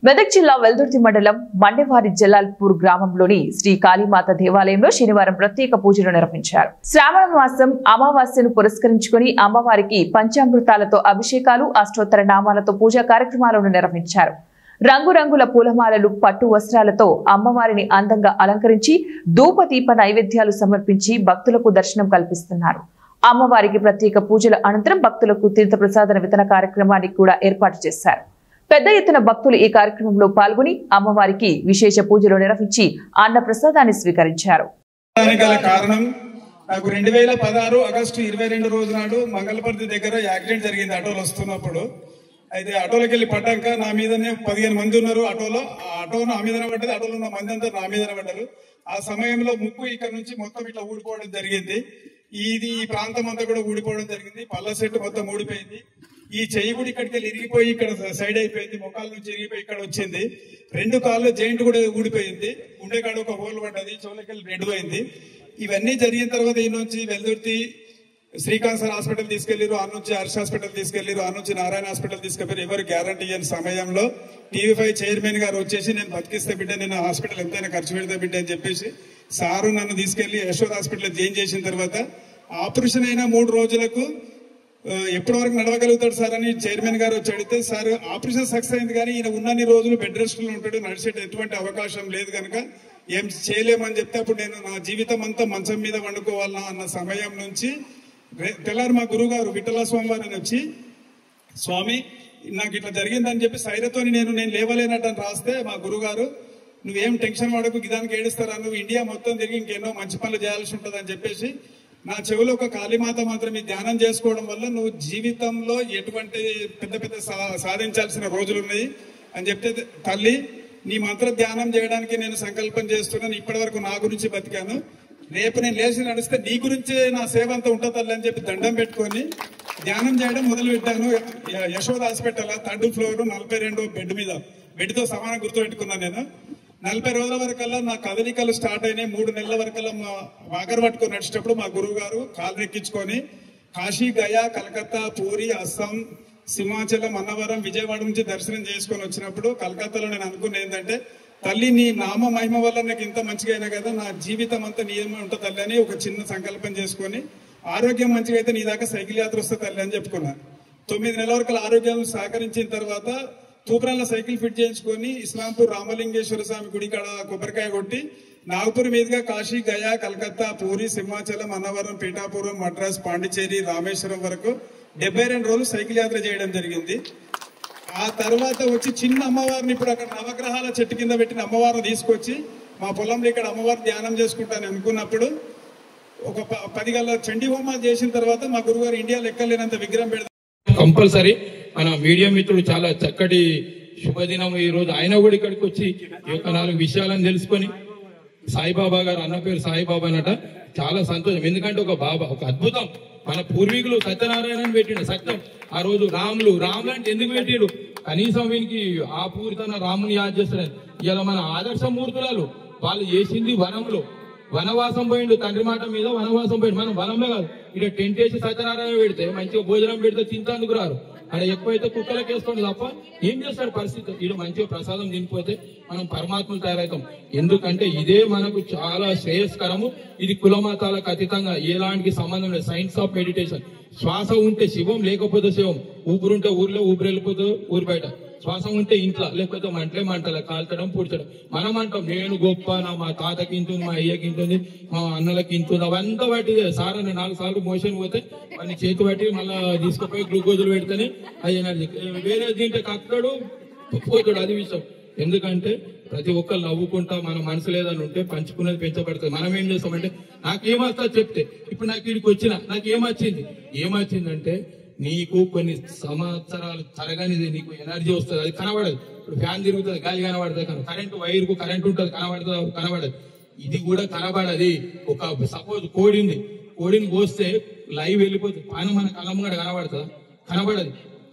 మెదక్ జిల్లా వెల్దుర్తి మండలం మండేవారి జలాల్పూర్ గ్రామంలోని శ్రీ కాళీమాత దేవాలయంలో శనివారం ప్రత్యేక పూజలు నిర్వహించారు. శ్రావణ మాసం అమావాస్యను పురస్కరించుకుని అమ్మవారికి పంచామృతాలతో అభిషేకాలు, అష్టోత్తర నామాలతో పూజా కార్యక్రమాలను నిర్వహించారు. రంగురంగుల పూలమాలలు, పట్టు వస్త్రాలతో అమ్మవారిని అందంగా అలంకరించి ధూపదీప నైవేద్యాలు సమర్పించి భక్తులకు దర్శనం కల్పిస్తున్నారు. అమ్మవారికి ప్రత్యేక పూజల అనంతరం భక్తులకు తీర్థ ప్రసాదన వితరణ కార్యక్రమాన్ని కూడా ఏర్పాటు చేశారు. పెద్ద ఎత్తున భక్తులు ఈ కార్యక్రమంలో పాల్గొని అమ్మవారికి విశేష పూజలు నిర్వహించి అన్న ప్రసాదాన్ని స్వీకరించారు. కారణం నాకు 2016 ఆగస్టు 22 రోజు నాడు మంగళపర్తి దగ్గర యాక్సిడెంట్ జరిగింది. ఆటోలో వస్తున్నప్పుడు అయితే ఆటోలోకి వెళ్ళి పడ్డాక నా మీదనే 15 మంది ఉన్నారు. ఆటోలో నా మీదనే పడ్డది. ఆటోలో ఉన్న మంది అంతా నా మీదనే పడ్డారు. ఆ సమయంలో ముక్కు ఇక్కడ నుంచి మొత్తం ఇట్లా ఊడిపోవడం జరిగింది. ఈ ప్రాంతం అంతా కూడా ఊడిపోవడం జరిగింది. పళ్ళ సెట్ మొత్తం ఊడిపోయింది. ఈ చెయ్యి కూడా ఇక్కడికి వెళ్ళి ఇరిగిపోయి ఇక్కడ సైడ్ అయిపోయింది. మొక్కల నుంచి ఇరిగిపోయి ఇక్కడ వచ్చింది. 2 కాళ్ళు జాయింట్ కూడా ఊడిపోయింది. గుండెకాడ ఒక హోల్ పడ్డది. చెవులకెళ్ళి బ్లడ్ పోయింది. ఇవన్నీ జరిగిన తర్వాత ఈ నుంచి వెల్దుర్తి శ్రీకాంత్ సార్ హాస్పిటల్ తీసుకెళ్లారు. ఆ నుంచి హర్ష హాస్పిటల్ తీసుకెళ్లారు. ఆ నుంచి నారాయణ హాస్పిటల్ తీసుకెళ్లారు. ఎవరు గ్యారంటీ ఇవ్వని సమయంలో TV5 చైర్మన్ గారు వచ్చేసి నేను బతికిస్తే బిడ్డ, నేను హాస్పిటల్ ఎంతైనా ఖర్చు పెడతా బిడ్డ అని చెప్పేసి సారు నన్ను తీసుకెళ్లి యశోద హాస్పిటల్ జాయిన్ చేసిన తర్వాత ఆపరేషన్ అయిన 3 రోజులకు ఎప్పటి వరకు నడవగలుగుతాడు సార్ అని చైర్మన్ గారు వచ్చి అడిగితే, సార్ ఆపరేషన్ సక్సెస్ అయింది కానీ ఈయన ఉన్నన్ని రోజులు బెడ్ రెస్ట్ లో ఉంటాడు, నడిచే ఎటువంటి అవకాశం లేదు కనుక ఏం చేయలేమని చెప్తే అప్పుడు నేను నా జీవితం అంతా మంచం మీద వండుకోవాలన్నా అన్న సమయం నుంచి తెల్లారు మా గురువు గారు విఠల స్వామి వారిని వచ్చి, స్వామి నాకు ఇట్లా జరిగిందని చెప్పి సైరతో నేను లేవలేనట్టు అని రాస్తే మా గురుగారు, నువ్వేం టెన్షన్ పడకు, ఇదానికి ఏడుస్తారా, నువ్వు ఇండియా మొత్తం తిరిగి ఇంకెన్నో మంచి పనులు చేయాల్సి ఉంటుంది అని చెప్పేసి నా చెవిలో ఒక కాళీమాత మాత్రం ధ్యానం చేసుకోవడం వల్ల నువ్వు జీవితంలో ఎటువంటి పెద్ద సాధించాల్సిన రోజులు ఉన్నాయి అని చెప్తే, తల్లి నీ మంత్ర ధ్యానం చేయడానికి నేను సంకల్పం చేస్తున్నాను, ఇప్పటి వరకు నా గురించి బతికాను, రేపు నేను లేచి నడిస్తే నీ గురించే నా సేవ అంతా ఉంటుంది తల్లి అని చెప్పి దండం పెట్టుకొని ధ్యానం చేయడం మొదలు పెట్టాను. Yashoda hospital 3rd floor 42 bed మీద, బెడ్తో సమానం గుర్తుపెట్టుకున్నాను. నేను 40 రోజుల వరకల్లా నా కదలికలు స్టార్ట్ అయినాయి. 3 నెలల వరకల్లా వాకర్ పట్టుకొని నడిచేటప్పుడు మా గురువు గారు కాళ్ళు ఎక్కించుకొని కాశీ, గయా, కలకత్తా, పూరి, అస్సాం, సింహాచలం, అన్నవరం, విజయవాడ నుంచి దర్శనం చేసుకొని వచ్చినప్పుడు కలకత్తాలో నేను అనుకున్న ఏంటంటే, తల్లి నీ నామ మహిమ వల్ల నాకు ఇంత మంచిగా అయినా కదా, నా జీవితం అంతా నీయమే ఉంటుంది తల్లి అని ఒక చిన్న సంకల్పం చేసుకొని, ఆరోగ్యం మంచిగా అయితే నీ దాకా సైకిల్ యాత్ర వస్తే తల్లి అని చెప్పుకున్నాను. 9 నెలల వరకు ఆరోగ్యం సహకరించిన తర్వాత తూప్రాన్లో సైకిల్ ఫిట్ చేయించుకొని ఇస్లాంపూర్ రామలింగేశ్వర స్వామి గుడి కాడ కొబ్బరికాయ కొట్టి నాగపూర్ మీదుగా కాశీ, గయా, కలకత్తా, పూరి, సింహాచలం, అన్నవరం, పీఠాపురం, మద్రాస్, పాండిచేరి, రామేశ్వరం వరకు 72 రోజులు సైకిల్ యాత్ర చేయడం జరిగింది. ఆ తర్వాత వచ్చి చిన్న అమ్మవారిని, ఇప్పుడు అక్కడ నవగ్రహాల చెట్టు కింద పెట్టిన అమ్మవారిని తీసుకొచ్చి మా పొలంలో ఇక్కడ అమ్మవారి ధ్యానం చేసుకుంటాను అనుకున్నప్పుడు ఒక 10 గల చండీ హోమాలు చేసిన తర్వాత మా గురుగారు ఇండియాలో ఎక్కలేనంత విగ్రహం పెడతారు. కంపల్సరీ మన మీడియా మిత్రుడు చాలా చక్కటి శుభదినం ఈ రోజు. ఆయన కూడా ఇక్కడికి వచ్చి ఈ యొక్క 4 విషయాలను తెలుసుకొని, సాయిబాబా గారు అన్న పేరు సాయిబాబా అనట, చాలా సంతోషం. ఎందుకంటే ఒక బాబా, ఒక అద్భుతం. మన పూర్వీకులు సత్యనారాయణ పెట్టిండు సత్యం. ఆ రోజు రాములు అంటే ఎందుకు పెట్టిండు, కనీసం వీనికి ఆ పూరితన రాముని యాద్ చేస్తారు. ఇలా మన ఆదర్శ మూర్తులాలు వాళ్ళు చేసింది వనంలో, వనవాసం పోయిండు, తండ్రి మాట మీద వనవాసం పోయిండు. మనం వనంలో కాదు, ఇక్కడ టెంట్ వేసి సత్యనారాయణ పెడితే మంచిగా భోజనం పెడితే తింటందుకు రారు, అక్కడ ఎక్కువైతే కుక్కలకి వేసుకోండి తప్ప ఏం చేస్తారు పరిస్థితి. ఇక్కడ మంచిగా ప్రసాదం తినిపోతే మనం పరమాత్మలు తయారవుతాం. ఎందుకంటే ఇదే మనకు చాలా శ్రేయస్కరము. ఇది కులమతాలకు అతీతంగా ఎలాంటి సంబంధం లేదు. Science of meditation. శ్వాస ఉంటే శివం, లేకపోతే శివం. ఊపిరుంటే ఊర్లో, ఊపిరి వెళ్ళిపోతే ఊరి బయట. శ్వాసం ఉంటే ఇంట్లో, లేకపోతే మంటలే కాల్చడం, పూడ్చడం. మనం అంటాం నేను గొప్ప, మా తాతకి ఇంతుంది, మా అయ్యకి ఇంతుంది, మా అన్నలకి ఇంతుంది, అవంతా పట్టిదే. సార్ అని 4 సార్లు మోషన్ పోతే వాడిని చేతి పట్టి మళ్ళా తీసుకుపోయి గ్లూకోజులు పెడితేనే అది ఎనర్జీ. వేరే దీంట్లో కక్కడు పోతాడు, అది విషయం. ఎందుకంటే ప్రతి ఒక్కరు నవ్వుకుంటా మన మనసు లేదని ఉంటే పంచుకునేది పెంచబడుతుంది. మనం ఏం చేస్తామంటే నాకేమొస్తా చెప్తే, ఇప్పుడు నాకు వీడికి వచ్చిన నాకు ఏమొచ్చిందంటే నీకు కొన్ని సంవత్సరాలు తరగనిది నీకు ఎనర్జీ వస్తుంది, అది కనబడదు. ఇప్పుడు ఫ్యాన్ తిరుగుతుంది, గాలి కనబడుతుంది, కరెంటు వైర్కు కరెంట్ ఉంటుంది, కనబడదు. ఇది కూడా కనబడది. ఒక సపోజ్ కోడిని పోస్తే లైవ్ వెళ్ళిపోతుంది, పైన మన కళ్ళం కూడా కనబడుతుందా?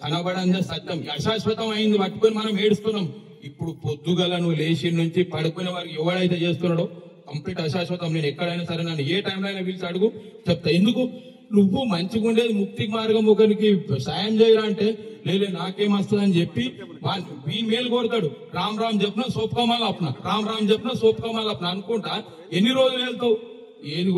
కనబడని సత్యం అశాశ్వతం అయింది, పట్టుకొని మనం ఏడుస్తున్నాం. ఇప్పుడు పొద్దుగల నువ్వు లేచి నుంచి పడుకునే వారికి ఎవడైతే చేస్తున్నాడో కంప్లీట్ అశాశ్వతం. నేను ఎక్కడైనా సరే నన్ను ఏ టైంలో అయినా పిలిచి అడుగు చెప్తా. ఎందుకు నువ్వు మంచిగా ఉండేది ముక్తి మార్గం ఒకరికి సాయం చేయరా అంటే లేదు నాకేం వస్తుంది అని చెప్పి వీని మేలు కోరుతాడు. రామ్ రామ్ చెప్పిన సోప్కమాల అప్న, రామ్ రామ్ చెప్పిన సోప్కమాల అప్న అనుకుంటా ఎన్ని రోజులు వెళ్తావు? ఏది